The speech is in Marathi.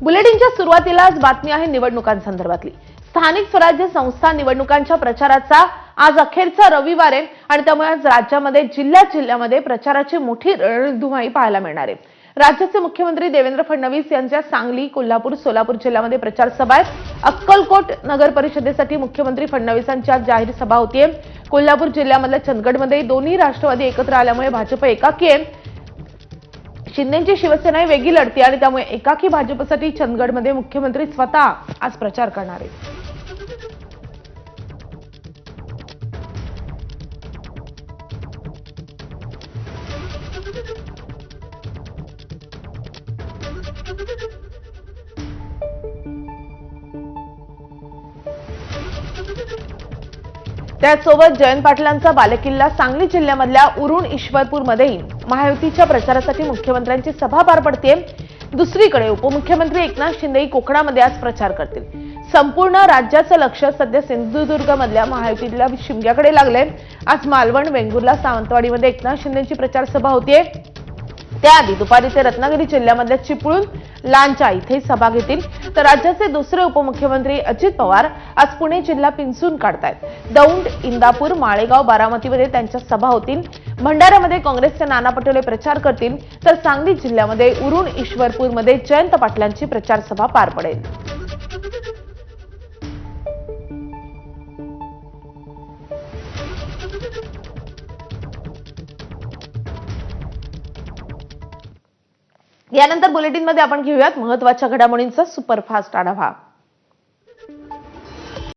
बुलेटिनच्या सुरुवातीलाच बातमी आहे निवडणुकांसंदर्भातली। स्थानिक स्वराज्य संस्था निवडणुकांच्या प्रचाराचा आज अखेरचा रविवार आहे आणि त्यामुळे आज राज्यामध्ये जिल्ह्यामध्ये प्रचाराची मोठी रणधुमाळी पाहायला मिळणार आहे। राज्याचे मुख्यमंत्री देवेंद्र फडणवीस यांच्या सांगली, कोल्हापूर, सोलापूर जिल्ह्यामध्ये प्रचार सभा आहेत। अक्कलकोट नगर परिषदेसाठी मुख्यमंत्री फडणवीसांची आज जाहीर सभा होतीये। कोल्हापूर जिल्ह्यामधल्या चंदगडमध्ये दोन्ही राष्ट्रवादी एकत्र आल्यामुळे भाजप एकाकी आहे। शिंदेची शिवसेना वेगळी लढती आणि त्यामुळे एकाकी भाजपसाठी चंदगडमध्ये मुख्यमंत्री स्वतः आज प्रचार करणार आहेत। त्याचसोबत जयंत पाटलांचा बालेकिल्ला सांगली जिल्ह्यामधल्या उरुण ईश्वरपूरमध्येही महायुतीच्या प्रचारासाठी मुख्यमंत्र्यांची सभा पार पडते। दुसरीकडे उपमुख्यमंत्री एकनाथ शिंदे कोकणामध्ये आज प्रचार करतील। संपूर्ण राज्याचं लक्ष सध्या सिंधुदुर्गमधल्या महायुतीतल्या शिमग्याकडे लागलंय। आज मालवण, वेंगुर्ला, सावंतवाडीमध्ये एकनाथ शिंदेची प्रचार सभा होतीये। त्याआधी दुपारी ते रत्नागिरी जिल्ह्यामधल्या चिपळूण, लांजा इथे सभा घेतील। तर राज्याचे दुसरे उपमुख्यमंत्री अजित पवार आज पुणे जिल्हा पिंचून काढतायत। दौंड, इंदापूर, माळेगाव, बारामतीमध्ये त्यांच्या सभा होतील। भंडाऱ्यामध्ये काँग्रेसचे नाना पटोले प्रचार करतील तर सांगली जिल्ह्यामध्ये उरुण ईश्वरपूरमध्ये जयंत पाटलांची प्रचार सभा पार पडेल। यानंतर बुलेटिनमध्ये आपण घेऊयात महत्त्वाच्या घडामोडींचा सुपरफास्ट आढावा।